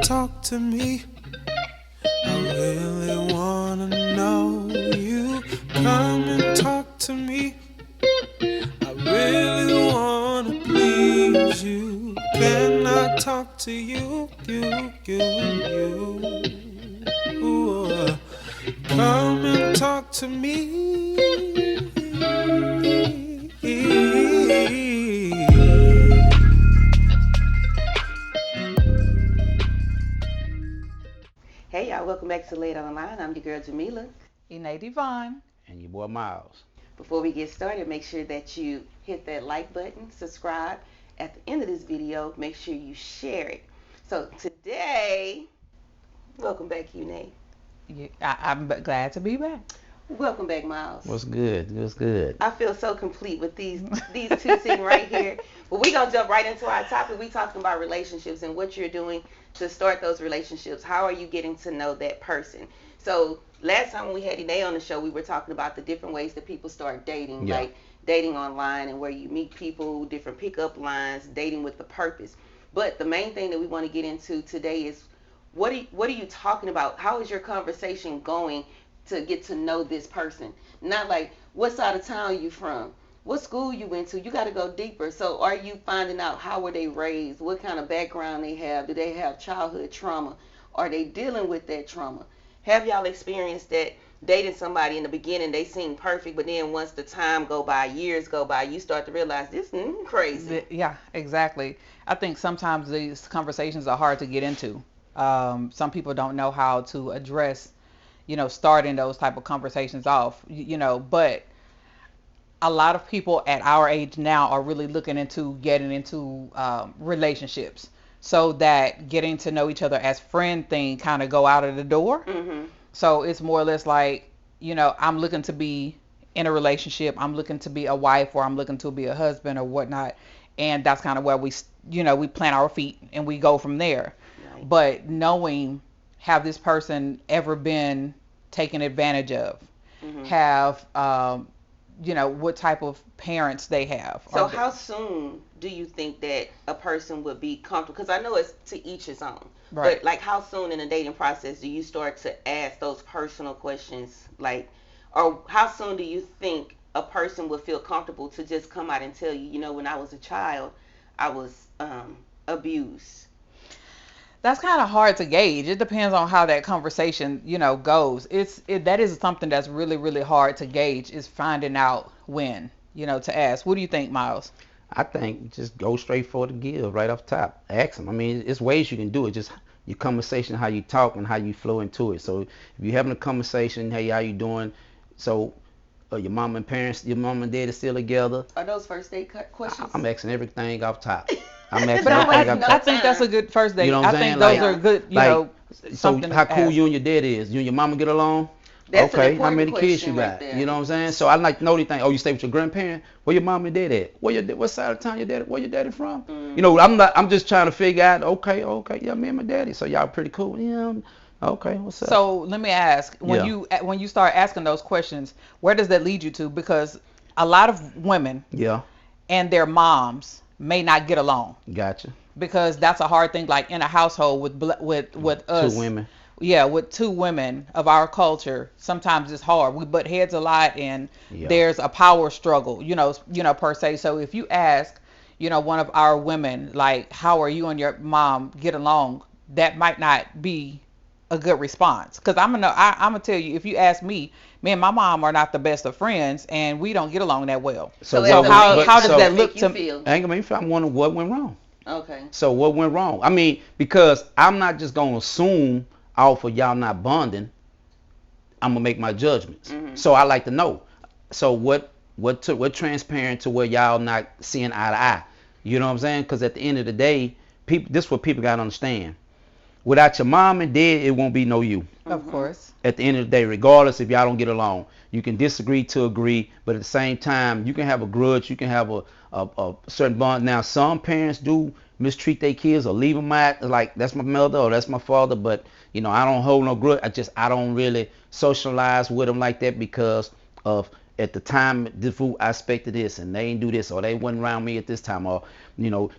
talk to me. I really wanna know you. Come and talk to me. I really wanna please you. Can I talk to you, you? Ooh, come and talk to me. Hey y'all, welcome back to Liotl Online. I'm your girl Jamila. Ine Devon. And your boy Miles. Before we get started, make sure that you hit that like button, subscribe. At the end of this video, make sure you share it. So today, welcome back, Une. I'm glad to be back. Welcome back, Miles. What's good? What's good? I feel so complete with these two sitting right here. But we're going to jump right into our topic. We're talking about relationships and what you're doing to start those relationships. How are you getting to know that person? So last time when we had Ine on the show, we were talking about the different ways that people start dating, like dating online and where you meet people, different pickup lines, dating with the purpose. But the main thing that we want to get into today is what are you talking about? How is your conversation going to get to know this person? Not like, what side of town are you from? What school you went to? You got to go deeper. So are you finding out how were they raised? What kind of background they have? Do they have childhood trauma? Are they dealing with that trauma? Have y'all experienced that dating somebody in the beginning, they seem perfect, but then once the time go by, years go by, you start to realize this is crazy. Yeah, exactly. I think sometimes these conversations are hard to get into. Some people don't know how to address, starting those type of conversations off, but a lot of people at our age now are really looking into getting into relationships, so that getting to know each other as friend thing kind of go out of the door. Mm-hmm. So it's more or less like, I'm looking to be in a relationship, I'm looking to be a wife, or I'm looking to be a husband or whatnot, and that's kind of where we plant our feet and we go from there. Right. But knowing, have this person ever been taken advantage of? Mm-hmm. Have what type of parents they have. So how soon do you think that a person would be comfortable? Because I know it's to each his own. Right. But like, how soon in the dating process do you start to ask those personal questions? Like, or how soon do you think a person would feel comfortable to just come out and tell you, when I was a child, I was abused? That's kind of hard to gauge. It depends on how that conversation, goes. That is something that's really, really hard to gauge, is finding out when, to ask. What do you think, Miles? I think just go straight for the give right off top. Ask them. I mean, it's ways you can do it. Just your conversation, how you talk and how you flow into it. So if you're having a conversation, hey, how you doing? So your mom and dad are still together. Are those first date questions? I'm asking everything off top. I'm asking But everything off top. I think that's a good first date. You know what I'm I think saying? those are good, So something how to cool ask. you and your dad is? You and your mama get along? That's an okay, how important many kids question you right got? there. You know what I'm saying? So I like to know these things. Oh, you stay with your grandparents? Where your mom and dad at? What side of town where your daddy from? Mm. I'm just trying to figure out, okay, yeah, me and my daddy. So y'all pretty cool. Yeah. Okay, what's up? So let me ask, when Yeah. you start asking those questions, where does that lead you to? Because a lot of women Yeah. and their moms may not get along, Gotcha. because that's a hard thing. Like in a household with us, Two women. yeah, with two women of our culture, sometimes it's hard. We butt heads a lot, and Yeah. there's a power struggle, per se. So if you ask, one of our women, like, how are you and your mom get along, that might not be a good response. Because I'm gonna tell you, if you ask me, me and my mom are not the best of friends, and we don't get along that well. So how does that make look you to feel? I ain't gonna make I'm wondering what went wrong. Okay. So what went wrong? I mean, because I'm not just gonna assume off of y'all not bonding. I'm gonna make my judgments. Mm-hmm. So I like to know. So what transparent to where y'all not seeing eye to eye? You know what I'm saying? Because at the end of the day, this is what people gotta understand. Without your mom and dad, it won't be no you. Of course. At the end of the day, regardless if y'all don't get along, you can disagree to agree, but at the same time, you can have a grudge, you can have a certain bond. Now, some parents do mistreat their kids or leave them out like that's my mother or that's my father, but I don't hold no grudge. I don't really socialize with them like that because of at the time the food I expected this and they didn't do this or they wasn't around me at this time or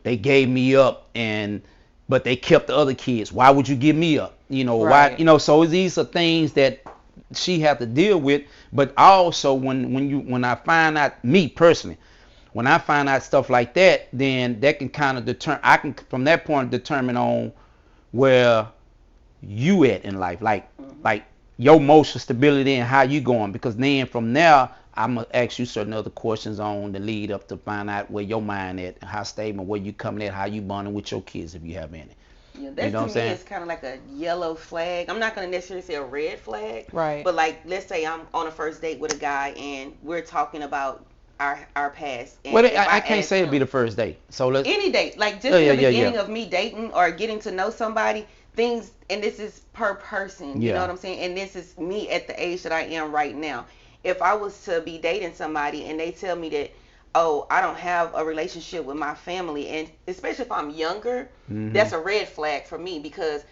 they gave me up and but they kept the other kids. Why would you give me up? Why? Right. So these are things that she had to deal with. But also when I find out, me personally, when I find out stuff like that, then that can kind of determine. I can from that point determine on where you at in life, like your emotional stability and how you going. Because then from there, I'm gonna ask you certain other questions on the lead up to find out where your mind at, how stable, where you coming at, how you bonding with your kids if you have any. Yeah, You that know to what I'm me saying? is kind of like a yellow flag. I'm not going to necessarily say a red flag, Right. but like let's say I'm on a first date with a guy and we're talking about our past, and Well, if I I can't ask say it'd be him the first date. So let's. any date, like Oh just in yeah, the yeah, beginning yeah, of me dating or getting to know somebody, things, and this is per person, you know yeah, what I'm saying? And this is me at the age that I am right now. If I was to be dating somebody and they tell me that, oh, I don't have a relationship with my family, and especially if I'm younger, hmm that's a red flag for me because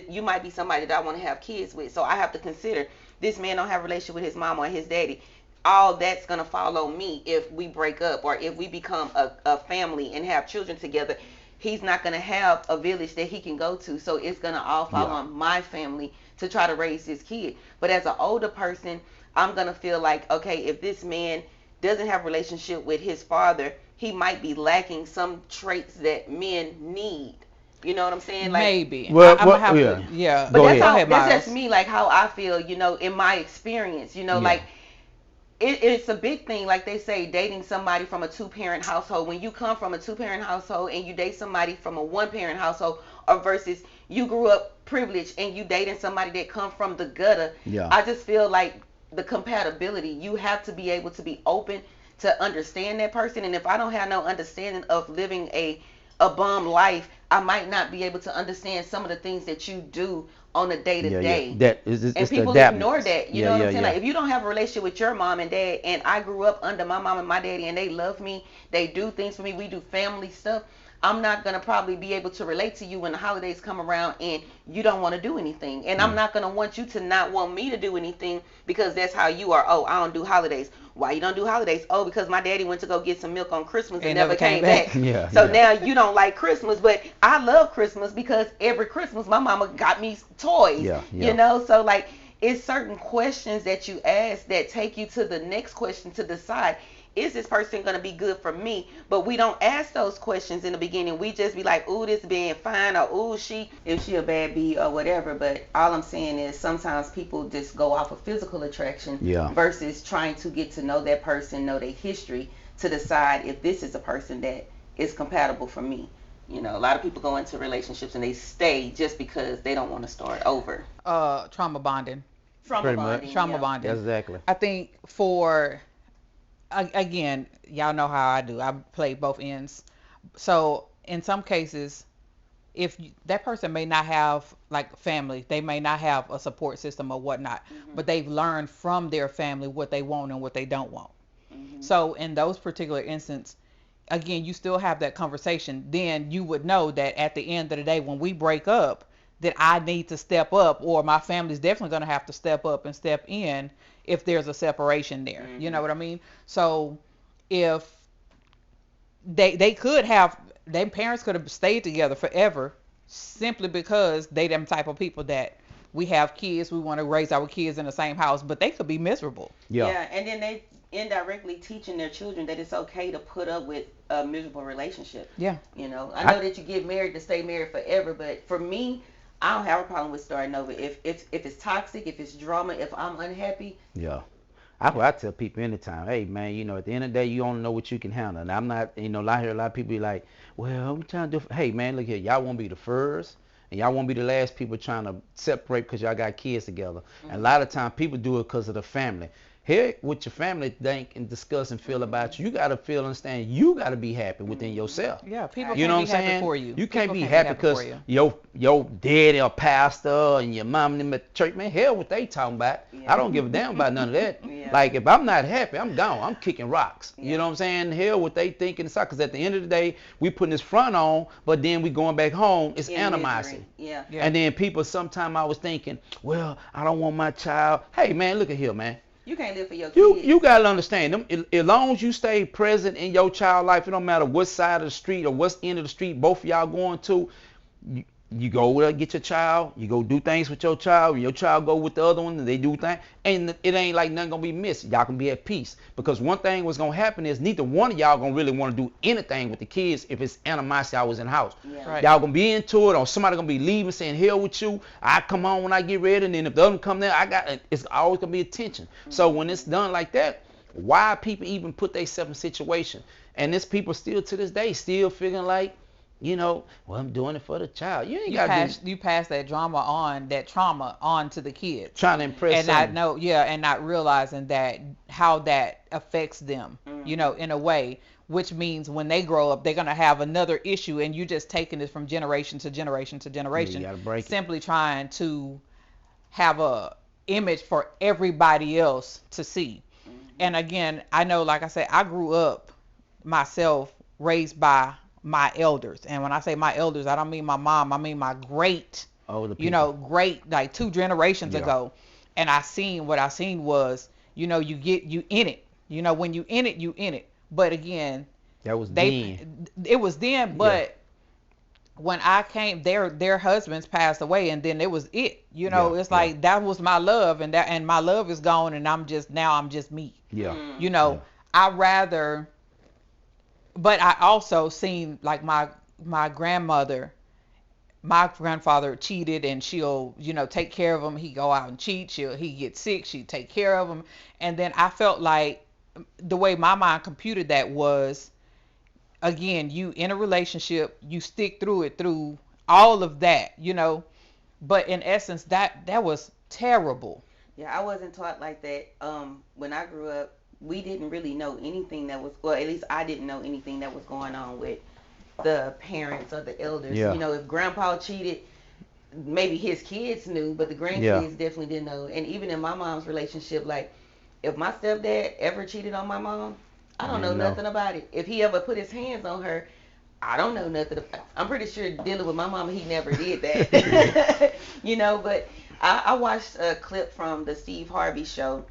you might be somebody that I want to have kids with. So I have to consider this man don't have a relationship with his mom or his daddy. All that's gonna fall on me if we break up or if we become a family and have children together. He's not gonna have a village that he can go to, so it's gonna all fall yeah, on my family to try to raise this kid. But as an older person, I'm gonna feel like, okay, if this man doesn't have a relationship with his father, he might be lacking some traits that men need. You know what I'm saying? Like, Maybe. well, I'm gonna have yeah, to. Yeah. but go that's Go ahead. how ahead, that's just Miles. me, like how I feel, in my experience, Yeah, like it's a big thing, like they say, dating somebody from a two-parent household. When you come from a two-parent household and you date somebody from a one-parent household, or versus you grew up privileged and you dating somebody that come from the gutter, yeah, I just feel like the compatibility, you have to be able to be open to understand that person. And if I don't have no understanding of living a bum life, I might not be able to understand some of the things that you do on a day to yeah, yeah. day. That is And it's the people ignore adaptments. that. You Yeah, know what I'm yeah, saying? yeah, Like, if you don't have a relationship with your mom and dad, and I grew up under my mom and my daddy, and they love me, they do things for me, we do family stuff, I'm not going to probably be able to relate to you when the holidays come around and you don't want to do anything. And I'm mm. not going to want you to not want me to do anything because that's how you are. Oh, I don't do holidays. Why you don't do holidays? Oh, because my daddy went to go get some milk on Christmas and It never never came came back. back. Yeah, So yeah, now you don't like Christmas, but I love Christmas because every Christmas my mama got me toys, yeah, yeah. So like it's certain questions that you ask that take you to the next question to decide, is this person going to be good for me? But we don't ask those questions in the beginning. We just be like, ooh, this being fine, or ooh, if she a bad bee or whatever. But all I'm saying is sometimes people just go off of physical attraction Yeah. versus trying to get to know that person, know their history, to decide if this is a person that is compatible for me. A lot of people go into relationships and they stay just because they don't want to start over. Trauma bonding. Trauma Pretty much. bonding, Trauma yeah. bonding. Exactly. I think again, y'all know how I do. I play both ends. So in some cases, if that person may not have like family, they may not have a support system or whatnot, Mhm. but they've learned from their family what they want and what they don't want. Mhm. So in those particular instances, again, you still have that conversation. Then you would know that at the end of the day, when we break up, that I need to step up, or my family's definitely going to have to step up and step in if there's a separation there. You know Mhm. what I mean? So if they could have, their parents could have stayed together forever simply because they them type of people that we have kids, we want to raise our kids in the same house, but they could be miserable. Yeah. Yeah, and then they indirectly teaching their children that it's okay to put up with a miserable relationship. Yeah. I I know that you get married to stay married forever, but for me, I don't have a problem with starting over. If it's toxic, if it's drama, if I'm unhappy, yeah. yeah. I tell people anytime, hey man, at the end of the day, you only know what you can handle. And I'm not, I hear a lot of people be like, well, I'm trying to do. Hey man, look here, y'all won't be the first, and y'all won't be the last people trying to separate because y'all got kids together. And a Mhm. lot of times people do it because of the family. Hear what your family think and discuss and feel Mhm. about you. You gotta feel and understand. You gotta be happy within Mhm. yourself. Yeah, people I You know can't what be I'm agree. happy saying? for you. You can't People be can't be happy happy for because you. your daddy a pastor and your mom and them at church. Man, hell what they talking about. I Yeah. don't give a damn about none of that. Yeah. Like if I'm not happy, I'm gone. I'm kicking rocks. You Yeah. know what I'm saying? Hell what they thinking inside. Because at the end of the day, we putting this front on, but then we going back home. It's In animosity. misery. Yeah. Yeah. And then people, sometime I was thinking, well, I don't want my child. Hey man, look at here, man. You can't live for your You kids. gotta understand them. As long as you stay present in your child life, it don't matter what side of the street or what end of the street both of y'all going to. you, you go get your child, you go do things with your child, and your child go with the other one, and they do things, and it ain't like nothing gonna be missed. Y'all can be at peace. Because one thing what's gonna happen is neither one of y'all gonna really want to do anything with the kids if it's animosity I was in the house. Yeah. Right. Y'all gonna be into it, or somebody gonna be leaving saying hell with you. I come on when I get ready, and then if the other one come there, it's always gonna be a tension. So when it's done like that, why people even put themselves in situation? And this people still to this day still feeling like, well, I'm doing it for the child. You ain't got to You pass that trauma on to the kids, trying to impress and something. and not realizing that how that affects them, in a way, which means when they grow up, they're gonna have another issue, and you just taking it from generation to generation to generation, You gotta break it. simply trying to have a image for everybody else to see. And again, I know, like I said, I grew up myself raised by my elders. And when I say my elders, I don't mean my mom, I mean my great, Older people. great, like 2 generations Yeah. ago. And what I seen was, you in it. When you in it, you in it. But again, That was then. it was then, but when I came, their husbands passed away, and then it was it. It's like that was my love, and my love is gone, and I'm just me. Yeah. I rather, but I also seen like my grandmother, my grandfather cheated, and she'll take care of him. He go out and cheat. He get sick. She take care of him, and then I felt like the way my mind computed that was, again, you in a relationship, you stick through it through all of that, but in essence that was terrible. Yeah, I wasn't taught like that. When I grew up, we didn't really know anything that was, well, at least I didn't know anything that was going on with the parents or the elders. Yeah. If grandpa cheated, maybe his kids knew, but the grandkids definitely didn't know. And even in my mom's relationship, like, if my stepdad ever cheated on my mom, I don't know nothing about it. If he ever put his hands on her, I don't know nothing about it. I'm pretty sure dealing with my mama, he never did that. But I watched a clip from the Steve Harvey show,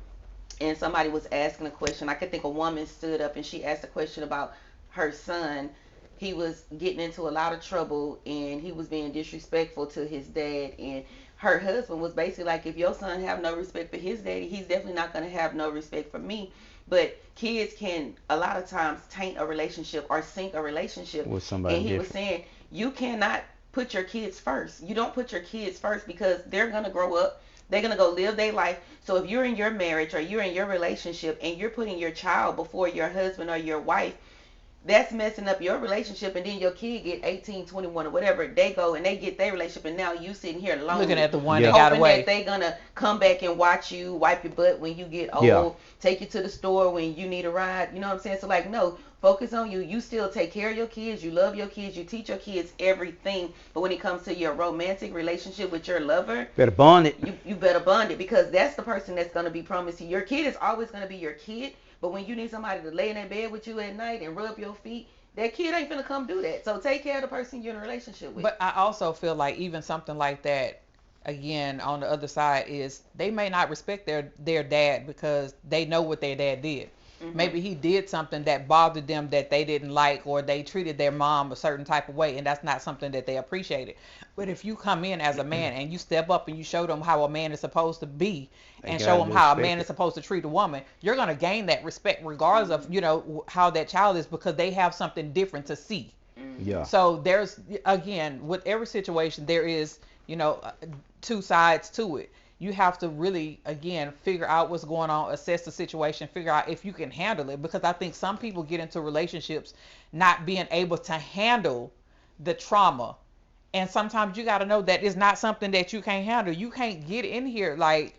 and somebody was asking a question. I could think a woman stood up and she asked a question about her son. He was getting into a lot of trouble, and he was being disrespectful to his dad, and her husband was basically like, if your son have no respect for his daddy, he's definitely not going to have no respect for me. But kids can a lot of times taint a relationship or sink a relationship with somebody and he different. was saying you cannot put your kids first. You don't put your kids first because they're going to grow up, they're going to go live their life. So if you're in your marriage or you're in your relationship and you're putting your child before your husband or your wife, that's messing up your relationship. And then your kid get 18, 21, or whatever, they go and they get their relationship, and now you sitting here alone Looking at the one that got hoping away. that they gonna come back and watch you wipe your butt when you get old, take you to the store when you need a ride. You know what I'm saying? So like, no, focus on you. You still take care of your kids, you love your kids, you teach your kids everything. But when it comes to your romantic relationship with your lover, Better bond it. you better bond it, because that's the person that's gonna be promised you. Your kid is always gonna be your kid, but when you need somebody to lay in that bed with you at night and rub your feet, that kid ain't finna come do that. So take care of the person you're in a relationship with. But I also feel like even something like that, again, on the other side, is they may not respect their dad because they know what their dad did. Mm-hmm. Maybe he did something that bothered them that they didn't like, or they treated their mom a certain type of way, and that's not something that they appreciated. But if you come in as a man and you step up and you show them how a man is supposed to be, and show them how a man is supposed to treat a woman, you're going to gain that respect regardless of how that child is, because they have something different to see. Yeah. So there's, again, with every situation, there is, two sides to it. You have to really, again, figure out what's going on, assess the situation, figure out if you can handle it. Because I think some people get into relationships not being able to handle the trauma. And sometimes you got to know that it's not something that you can't handle. You can't get in here like,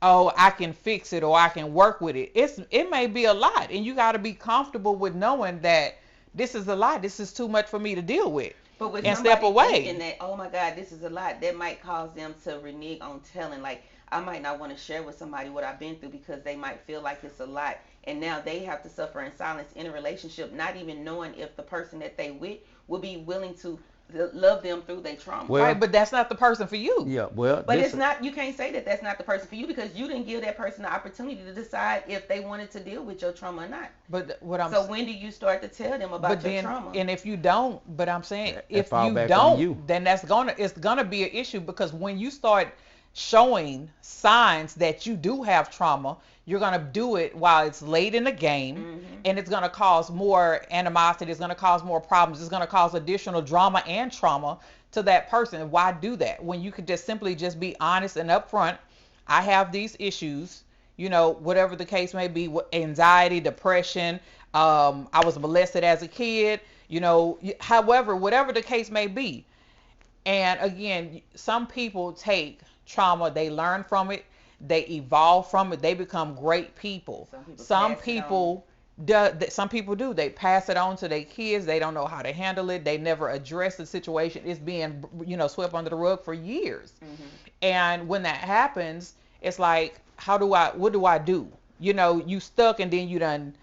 oh, I can fix it or I can work with it. It may be a lot, and you got to be comfortable with knowing that this is a lot. This is too much for me to deal with. But with and step away. Thinking that, oh my God, this is a lot, that might cause them to renege on telling. Like, I might not want to share with somebody what I've been through because they might feel like it's a lot. And now they have to suffer in silence in a relationship, not even knowing if the person that they with will be willing to love them through their trauma. Well, Right, but that's not the person for you. yeah, well, But this, it's not. You can't say that that's not the person for you because you didn't give that person the opportunity to decide if they wanted to deal with your trauma or not. But what I'm So when do you start to tell them about but your then trauma? and if you don't, but I'm saying it if fall you back on you. don't, then it's gonna be an issue because when you start showing signs that you do have trauma, you're gonna do it while it's late in the game, and it's gonna cause more animosity. It's gonna cause more problems. It's gonna cause additional drama and trauma to that person. Why do that when you could just simply just be honest and upfront? I have these issues, whatever the case may be, anxiety, depression. I was molested as a kid, however, whatever the case may be. And again, some people take trauma, they learn from it, they evolve from it, they become great people. Some people do. They pass it on to their kids. They don't know how to handle it. They never address the situation. It's being, swept under the rug for years. And when that happens, it's like, what do I do? You stuck and then you done,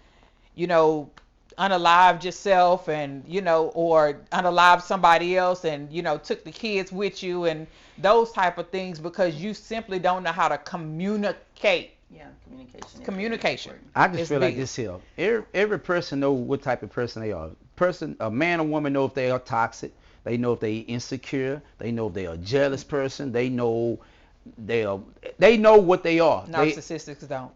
unalived yourself and, or unalived somebody else and, took the kids with you and those type of things because you simply don't know how to communicate. Yeah, communication. Communication. I just is feel like big. this here. Every person know what type of person they are. A man or woman know if they are toxic. They know if they insecure. They know if they are a jealous person. They know they know what they are. Narcissists don't.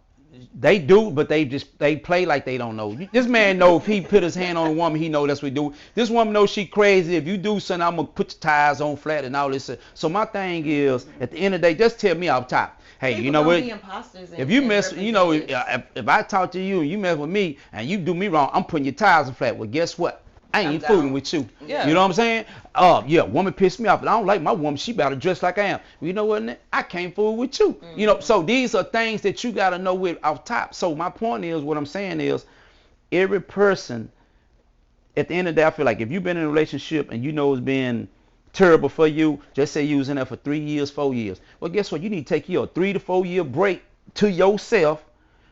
They do, but they play like they don't know. This man know if he put his hand on a woman, he know that's what he do. This woman knows she crazy. If you do something, I'm gonna put your tires on flat and all this. So my thing is, at the end of the day, just tell me off top. Hey, People you know what? be imposters If you and mess, if I talk to you and you mess with me and you do me wrong, I'm putting your tires on flat. Well, guess what? I ain't I'm fooling down. with you. Yeah. You know what I'm saying? Yeah, woman pissed me off, but I don't like my woman. She better dress like I am. You know what? I can't fool with you. So these are things that you got to know with off top. So my point is, what I'm saying is, every person, at the end of the day, I feel like if you've been in a relationship and you know it's been terrible for you, just say you was in there for 3 years, 4 years. Well, guess what? You need to take your 3 to 4 year break to yourself.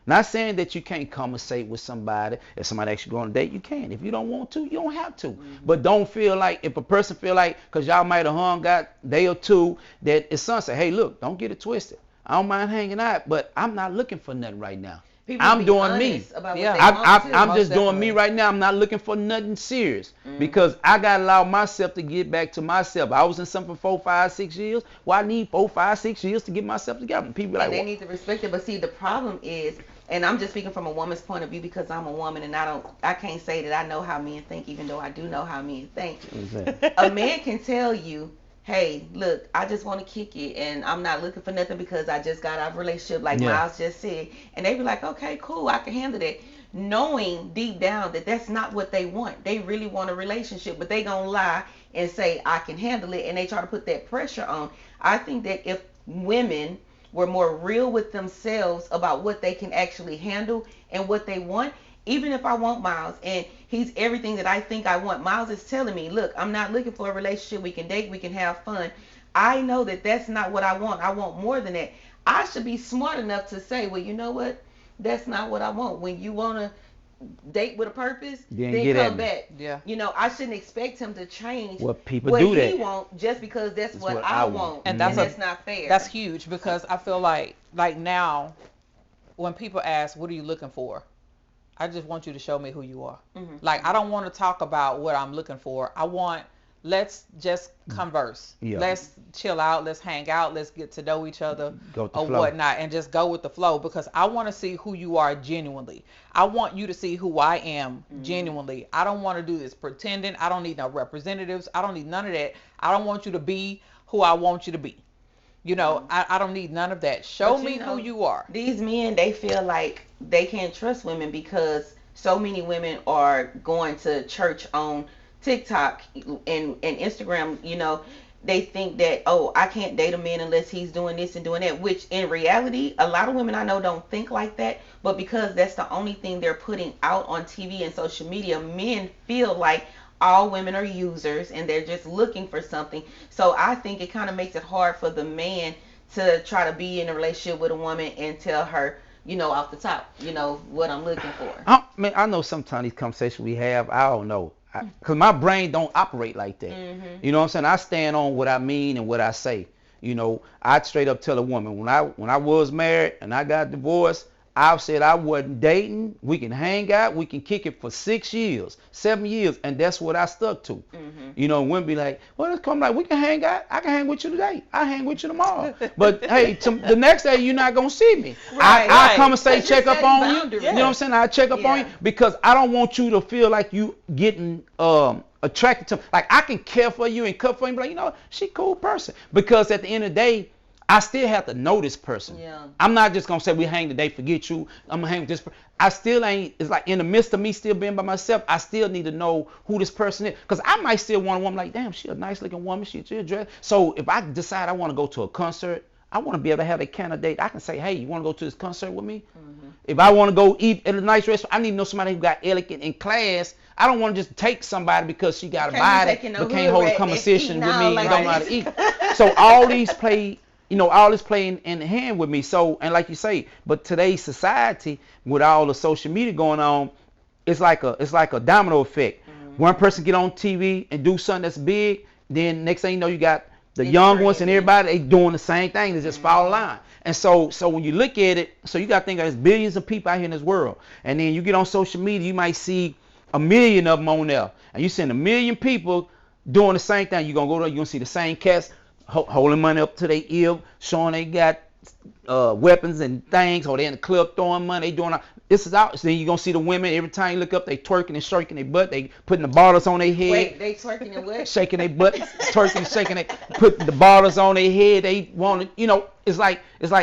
Not saying that you can't conversate with somebody. If somebody actually go on a date, you can. If you don't want to, you don't have to. But don't feel like, if a person feel like, because y'all might have hung out a day or two, that it's sunset. Hey, look, don't get it twisted. I don't mind hanging out, but I'm not looking for nothing right now. People I'm be doing me. honest about what Yeah. they want to. I'm Most just doing definitely. me right now. I'm not looking for nothing serious because I got to allow myself to get back to myself. I was in something for 4, 5, 6 years. Well, I need 4, 5, 6 years to get myself together. People be like, And they well, need to respect it. But see, the problem is, and I'm just speaking from a woman's point of view because I'm a woman and I can't say that I know how men think, even though I do know how men think. A man can tell you, hey, look, I just want to kick it and I'm not looking for nothing because I just got out of a relationship, like Yeah. Miles just said. And they be like, okay, cool, I can handle that. Knowing deep down that that's not what they want. They really want a relationship, but they gonna lie and say, I can handle it, and they try to put that pressure on. I think that if women were more real with themselves about what they can actually handle and what they want, even if I want Miles and he's everything that I think I want, Miles is telling me, look, I'm not looking for a relationship. We can date, we can have fun. I know that that's not what I want. I want more than that. I should be smart enough to say, well, you know what? That's not what I want. When you want to date with a purpose, Then then get at come me. back. Yeah. I shouldn't expect him to change well, people what do he that. want just because that's That's what what I I want. want. And And that's that's not fair. That's huge because I feel like now when people ask, what are you looking for? I just want you to show me who you are. Mhm. Like, I don't want to talk about what I'm looking for. Let's just converse. Yeah. Let's chill out. Let's hang out. Let's get to know each other Go with the or flow. whatnot and just go with the flow because I want to see who you are genuinely. I want you to see who I am genuinely. I don't want to do this pretending. I don't need no representatives. I don't need none of that. I don't want you to be who I want you to be. I don't need none of that. Show But me who you are. These men, they feel like they can't trust women because so many women are going to church on TikTok and Instagram. They think that, oh, I can't date a man unless he's doing this and doing that, which in reality, a lot of women I know don't think like that. But because that's the only thing they're putting out on TV and social media, men feel like all women are users and they're just looking for something. So I think it kind of makes it hard for the man to try to be in a relationship with a woman and tell her, off the top, what I'm looking for. I know sometimes these conversations we have, I don't know. Because my brain don't operate like that. Mhm. You know what I'm saying? I stand on what I mean and what I say. You know, I'd straight up tell a woman when I was married and I got divorced, I said I wasn't dating. We can hang out, we can kick it for 6 years, 7 years, and that's what I stuck to. Mhm. You know, women be like, well, it's come like we can hang out. I can hang with you today. I hang with you tomorrow. But hey, the next day you're not gonna see me. Right, I right. come and say But you're check up setting on you. boundaries. You know what I'm saying? I check up on you Yeah. because I don't want you to feel like you getting attracted to. Like I can care for you and cut for you, but like, you know, she cool person. Because at the end of the day, I still have to know this person. Yeah. I'm not just gonna say we hang today, forget you. I'm gonna hang with this person. I still ain't. It's like in the midst of me still being by myself, I still need to know who this person is. Cause I might still want a woman like, damn, she a nice looking woman. She dressed. So if I decide I want to go to a concert, I want to be able to have a candidate. I can say, hey, you want to go to this concert with me? Mhm. If I want to go eat at a nice restaurant, I need to know somebody who got elegant in class. I don't want to just take somebody because she got a Can't be body taking no but can't hood hold a rat that's conversation eating with all me and like don't know how this. to eat. So all these play, you know, all this playing in hand with me. So, and like you say, but today's society with all the social media going on, it's like a domino effect. Mhm. One person get on TV and do something that's big, then next thing you know, you got the It's young ones and trendy. everybody they doing the same thing. They just follow line. And so when you look at it, so you got to think there's billions of people out here in this world, and then you get on social media, you might see a million of them on there, and you send a million people doing the same thing. You're gonna go there, you're gonna see the same cats holding money up to their ear, showing they got weapons and things, or they in the club throwing money, they doing all, this is out. So then you're gonna see the women every time you look up, they twerking and shaking their butt, they putting the bottles on their head. Wait, they twerking and what? Shaking their butt, twerking, shaking it, putting the bottles on their head. They want to, you know, it's like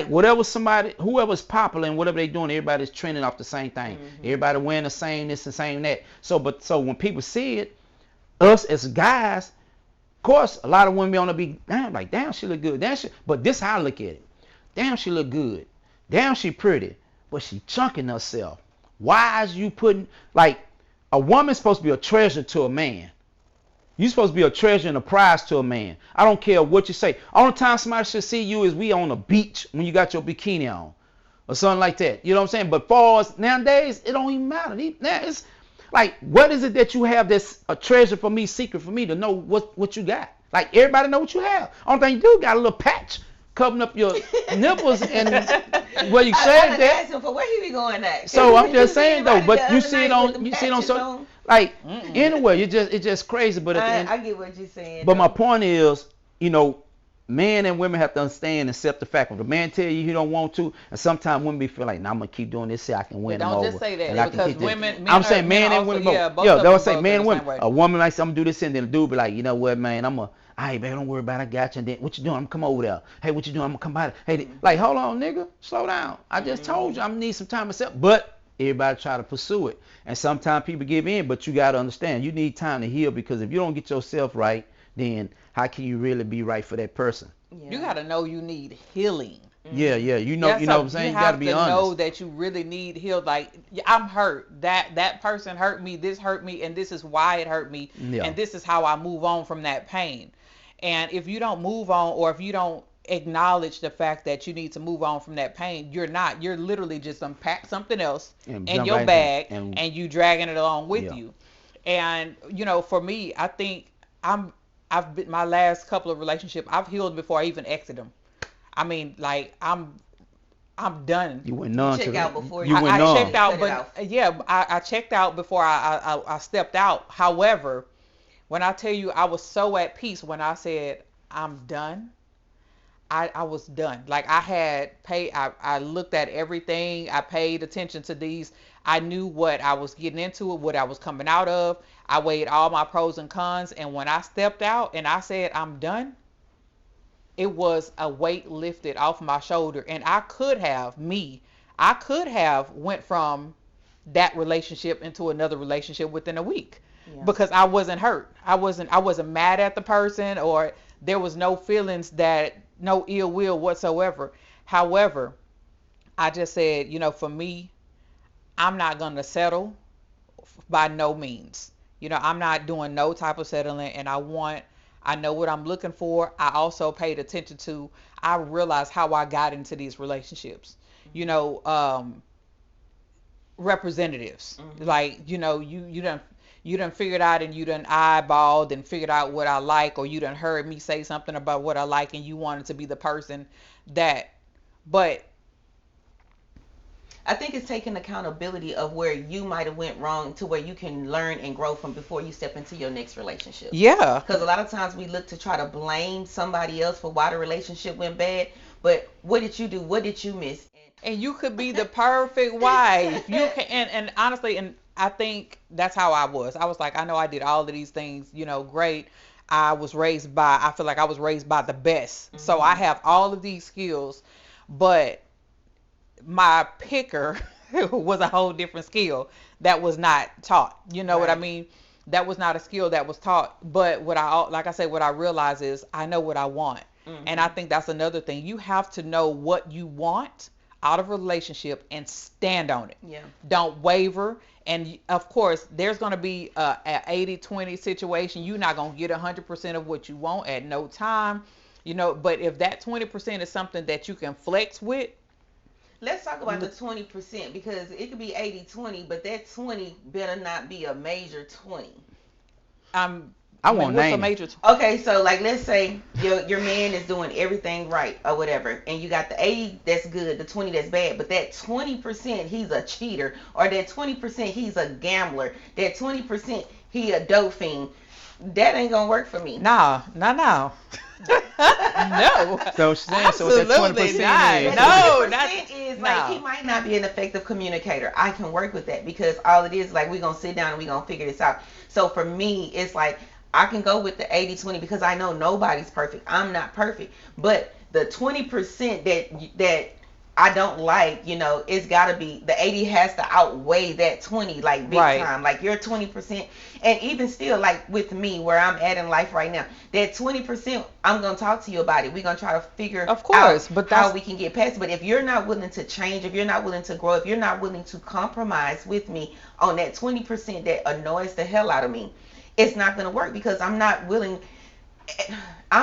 whatever somebody, whoever's popular and whatever they doing, everybody's trending off the same thing. Mhm. Everybody wearing the same this and same that. So when people see it, us as guys, of course, a lot of women want to be damn, like damn, she look good, damn, but this how I look at it. Damn, she look good. Damn, she pretty, but she chunking herself. Why is you putting like a woman's supposed to be a treasure to a man? You supposed to be a treasure and a prize to a man. I don't care what you say. Only time somebody should see you is we on a beach when you got your bikini on, or something like that. You know what I'm saying? But for us nowadays, it don't even matter. Now it's like, what is it that you have that's a treasure for me, secret for me to know what you got? Like everybody know what you have. Only thing you do got a little patch covering up your nipples and where you I shaved done that. asked him for where he be going at. So I'm just You saying seen though, him but the you other see night it on with them you see it on patches so like Mm-mm. anywhere it's just crazy. But at the end, I get what you're saying. but my though. point is, you know, men and women have to understand and accept the fact. If the man tell you he don't want to, and sometimes women be feel like, nah, I'm gonna keep doing this so I can win But them don't over. just say that, and I can because keep this. women- men I'm are- saying men men and also- women both. yeah, both Yeah, of they them would say both men are and the women. same way. A woman like, I'm gonna do this, and then the dude be like, you know what, man, I'm a, hey, baby, don't worry about it, I got you. And then, what you doing? I'm gonna come over there. Hey, what you doing? I'm gonna come by. Hey, like, hold on, nigga, slow down. I just told you I'm gonna need some time myself. But everybody try to pursue it, and sometimes people give in. But you gotta understand, you need time to heal, because if you don't get yourself right, then how can you really be right for that person? Yeah. You got to know you need healing. Yeah, you know, Yes, you know so what I'm saying. You have gotta be to honest. know that you really need healed. Like, yeah, I'm hurt. That person hurt me. This hurt me, and this is why it hurt me. Yeah. And this is how I move on from that pain. And if you don't move on, or if you don't acknowledge the fact that you need to move on from that pain, you're literally just unpack something else And in jump your right bag, in and you dragging it along with Yeah. you. And you know, for me, I think I've been, my last couple of relationships, I've healed before I even exit them. I mean, like I'm done. You went numb Check to out the, before you you- went I numb. checked out, Cut it but off. yeah, I checked out before I stepped out. However, when I tell you I was so at peace when I said I'm done, I was done. Like I had paid, I looked at everything. I paid attention to these. I knew what I was getting into, what I was coming out of. I weighed all my pros and cons. And when I stepped out and I said I'm done, it was a weight lifted off my shoulder. And I could have went from that relationship into another relationship within a week. Yeah. Because I wasn't hurt. I wasn't mad at the person, or there was no feelings, that no ill will whatsoever. However, I just said, you know, for me, I'm not going to settle by no means. You know, I'm not doing no type of settling, and I know what I'm looking for. I also paid attention to, I realized how I got into these relationships. You know, representatives. Mhm. Like, you know, you done figured out and you done eyeballed and figured out what I like, or you done heard me say something about what I like and you wanted to be the person that, but I think it's taking accountability of where you might have went wrong to where you can learn and grow from before you step into your next relationship. yeah. Because a lot of times we look to try to blame somebody else for why the relationship went bad. But what did you do? What did you miss? And you could be the perfect wife. You can, and honestly, and I think that's how I was. I was like, I know I did all of these things, great. I feel like I was raised by the best. So I have all of these skills, but my picker was a whole different skill that was not taught. You know what I Right. mean? That was not a skill that was taught. But like I said, what I realize is I know what I want. And I think that's another thing. You have to know what you want out of a relationship and stand on it. Yeah. Don't waver. And of course, there's going to be an 80-20 situation. You're not going to get 100% of what you want at no time. But if that 20% is something that you can flex with, Let's talk about the 20% because it could be 80-20, but that 20 better not be a major 20. I mean, want what's a name it. major Okay, so like let's say your man is doing everything right or whatever, and you got the 80 that's good, the 20 that's bad, but that 20% he's a cheater, or that 20% he's a gambler, that 20% he a dope fiend. That ain't gonna work for me. No. No. So she's saying, so what that Absolutely 20% not. is. No, 20% that's is no. like he might not be an effective communicator. I can work with that because all it is like we're gonna sit down and we're gonna figure this out. So for me, it's like I can go with the 80-20 because I know nobody's perfect. I'm not perfect, but the 20% that I don't like, it's gotta be the 80 has to outweigh that 20 like big Right. time. Like your 20%, and even still like with me where I'm at in life right now, that 20% I'm gonna talk to you about it. We're gonna try to figure Of course, out but how that's we can get past it. But if you're not willing to change, if you're not willing to grow, if you're not willing to compromise with me on that 20% that annoys the hell out of me, it's not gonna work because I'm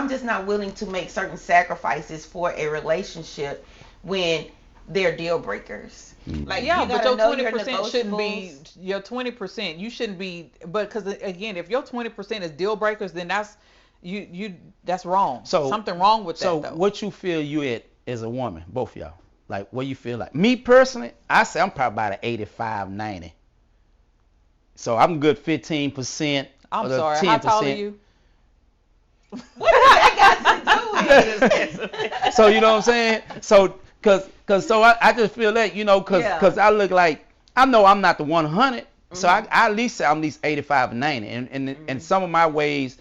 just not willing to make certain sacrifices for a relationship when they're deal breakers. Like yeah, you but gotta your know your 20% shouldn't be negotiables. your 20%. You shouldn't be, but because again, if your 20% is deal breakers, then that's that's wrong. So Something wrong with So that though. what you feel you at as a woman, both of y'all? Like what you feel like? Me personally, I say I'm probably about an 85, 90. So I'm good 15%. I'm or the sorry. How tall are 10%. you? What does that got to do with it? So you know what I'm saying? So so I just feel that, Yeah. cause I look like, I know I'm not the 100. So I at least say I'm at least 85 and 90. And some of my ways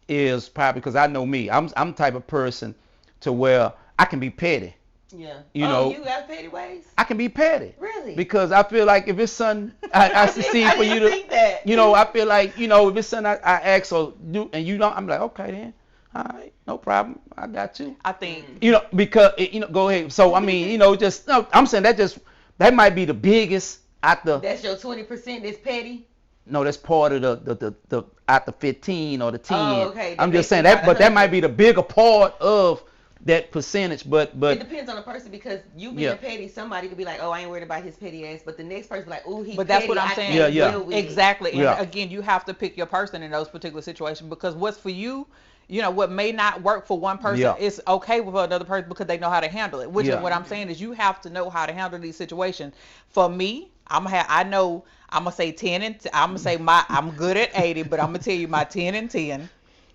is probably because I know me. I'm the type of person to where I can be petty. Yeah. You know. You got petty ways? I can be petty. Really? Because I feel like if it's something I see I for didn't you to, think that. I feel like, if it's something I ask or do and you don't, I'm like, okay then, all right, no problem, I got you. I think Because go ahead. So I mean, just no, I'm saying that might be the biggest out the. That's your 20% that's petty? No, that's part of the out the 15 or the 10. Oh, okay. That I'm makes just saying it that, about but that 100. might be the bigger part of that percentage. But It depends on the person because you being Yeah. petty, somebody could be like, oh, I ain't worried about his petty ass, but the next person be like, oh, he But that's petty, what I'm I saying. can't Yeah. deal with it. Exactly. And Yeah. again, you have to pick your person in those particular situations because what's for you, what may not work for one person Yeah. is okay with another person because they know how to handle it. Which is Yeah. what I'm saying is you have to know how to handle these situations. For me, I'm gonna say 10 and I'm gonna say I'm good at 80, but I'm gonna tell you my 10 and 10.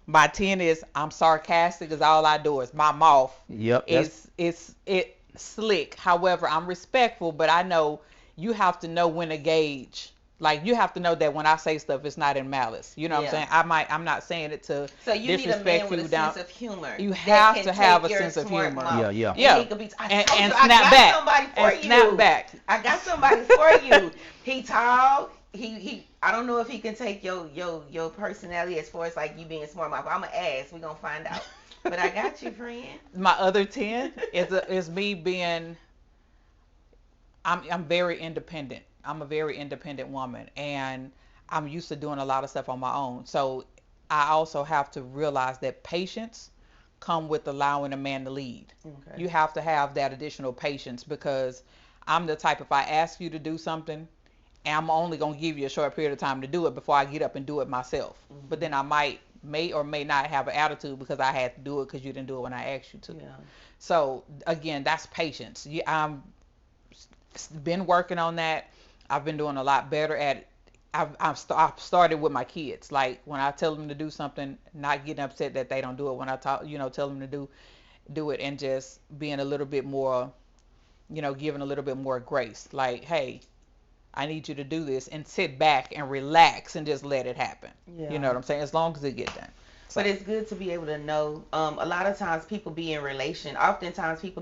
My 10 is I'm sarcastic is all I do is my mouth Yep. it's slick. However, I'm respectful, but I know you have to know when to gauge. Like you have to know that when I say stuff, it's not in malice. You know what I'm Yeah. saying? I'm not saying it to So you need a man disrespect with you a down. sense of humor. You that have can to have take a your sense of smart humor. mouth. Yeah. Yeah. And he could be, I told And you, I snap got back. somebody for And you. snap back. I got somebody for you. He tall. He. I don't know if he can take your personality as far as like you being smart mouth. I'm gonna ask. We gonna find out. But I got you, friend. My other 10 is me being I'm very independent. I'm a very independent woman and I'm used to doing a lot of stuff on my own. So I also have to realize that patience come with allowing a man to lead. Okay. You have to have that additional patience because I'm the type if I ask you to do something and I'm only gonna give you a short period of time to do it before I get up and do it myself. Mm-hmm. But then I may or may not have an attitude because I had to do it because you didn't do it when I asked you to. Yeah. So again, that's patience. I'm been working on that. I've been doing a lot better at it. I've started with my kids. Like when I tell them to do something, not getting upset that they don't do it. When I tell them to do it, and just being a little bit more, giving a little bit more grace. Like, hey, I need you to do this, and sit back and relax and just let it happen. Yeah. You know what I'm saying? As long as it gets done. So. But it's good to be able to know. A lot of times oftentimes people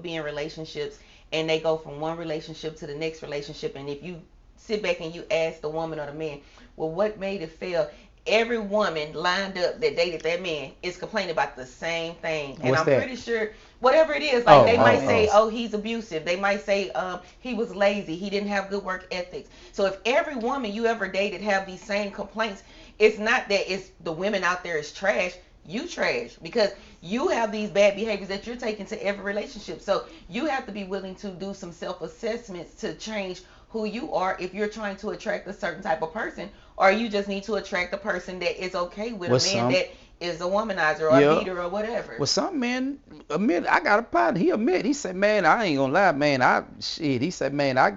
be in relationships and they go from one relationship to the next relationship. And if you sit back and you ask the woman or the man, well, what made it fail? Every woman lined up that dated that man is complaining about the same thing. And I'm pretty sure whatever it is, like they might say, oh, he's abusive. They might say he was lazy. He didn't have good work ethics. So if every woman you ever dated have these same complaints, it's not that it's the women out there is trash. You trash because you have these bad behaviors that you're taking to every relationship. So you have to be willing to do some self-assessments to change who you are if you're trying to attract a certain type of person, or you just need to attract a person that is okay with a man that is a womanizer or a beater or whatever. Well, some men admit, I got a partner. He said, man, I ain't gonna lie, man. He said, man, I'm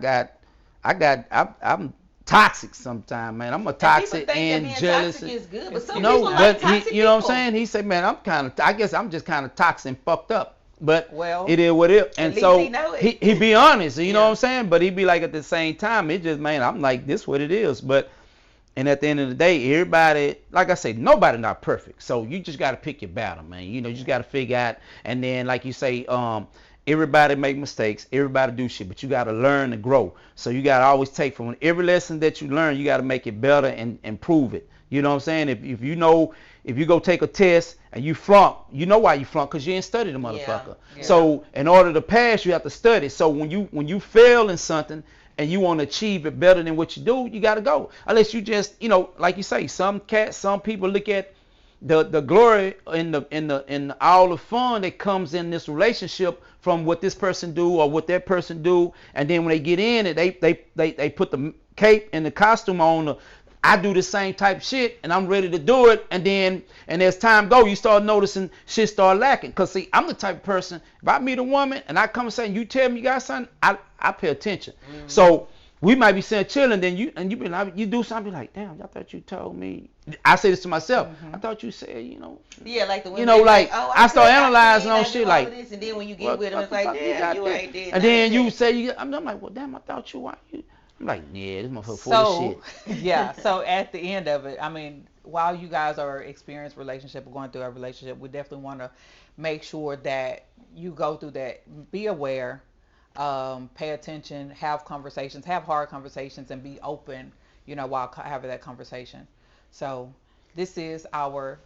toxic sometimes, man. I'm a toxic and jealous. Toxic is good, but some people like toxic you know what I'm saying? He said, man, I guess I'm just kind of toxic and fucked up. But it is what it is. And so he be honest, you know what I'm saying? But he be like, at the same time, it just, man, I'm like, this what it is. But and at the end of the day, everybody, like I say, nobody not perfect. So you just got to pick your battle, man. You just got to figure out. And then, like you say, everybody make mistakes. Everybody do shit. But you got to learn and grow. So you got to always take from every lesson that you learn, you got to make it better and improve it. You know what I'm saying? If you go take a test and you flunk, you know why you flunk, because you ain't studied the motherfucker. Yeah. So in order to pass, you have to study. So when you fail in something and you want to achieve it better than what you do, you got to go. Unless you just, like you say, some people look at the glory in all the fun that comes in this relationship from what this person do or what that person do, and then when they get in it, they put the cape and the costume on. I do the same type shit and I'm ready to do it, and as time go, you start noticing shit start lacking. Cause see, I'm the type of person, if I meet a woman and I come and say, you tell me you got something, I pay attention. Mm-hmm. So we might be sitting chilling, then you be like, you do something like, damn, I thought you told me. I say this to myself. Mm-hmm. I thought you said, Yeah, like the women. Like I start analyzing on shit like this, and then when you get with them, it's like, damn, you ain't did. And then you say, I'm like, well, damn, I thought you. Why you? I'm like, yeah, this motherfucker full of shit. Yeah, so at the end of it, I mean, while you guys are experienced relationship or going through a relationship, we definitely want to make sure that you go through that. Be aware, pay attention, have conversations, have hard conversations, and be open, while having that conversation. So this is our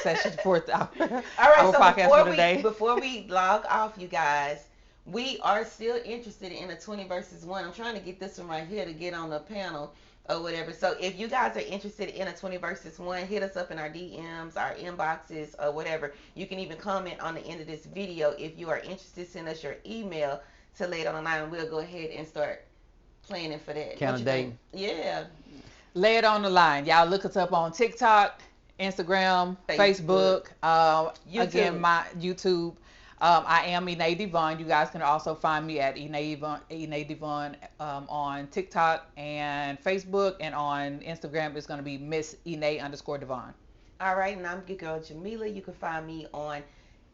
session for our podcast for today. Before we log off, you guys, we are still interested in a 20 versus 1. I'm trying to get this one right here to get on the panel or whatever. So if you guys are interested in a 20 versus 1, hit us up in our DMs, our inboxes, or whatever. You can even comment on the end of this video. If you are interested, send us your email to Lay It On The Line. We'll go ahead and start planning for that. Candidate. Yeah. Lay It On The Line. Y'all look us up on TikTok, Instagram, Facebook. Again, my YouTube. I am Ine Devon. You guys can also find me at Ine Devon on TikTok and Facebook, and on Instagram it's going to be Miss Ine_Devon. All right, and I'm your girl Jamila. You can find me on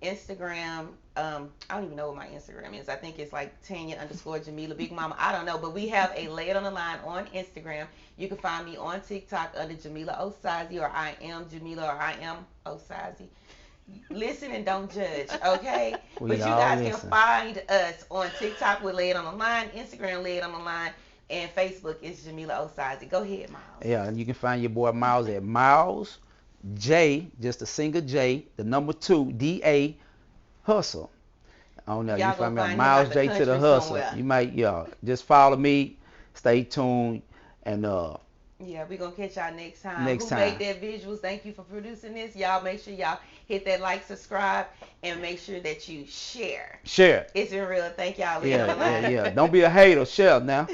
Instagram. I don't even know what my Instagram is. I think it's like Tanya_Jamila Big Mama. I don't know, but we have a Lay It On The Line on Instagram. You can find me on TikTok under Jamila Osazi, or I am Jamila, or I am Osazi. Listen and don't judge, okay? But you guys can find us on TikTok with Lay It On The Line, Instagram Lay It On The Line, and Facebook is Jamila Osazi. Go ahead, Miles. Yeah, and you can find your boy Miles at Miles J, just a single J, the number 2 DA Hustle. I don't know. You find me at Miles J to the Hustle. Somewhere. You might, just follow me, stay tuned, and yeah, we're going to catch y'all next time. Who made that visuals? Thank you for producing this. Y'all make sure y'all hit that like, subscribe, and make sure that you share. Share. It's been real. Thank y'all. Yeah. Don't be a hater. Share now.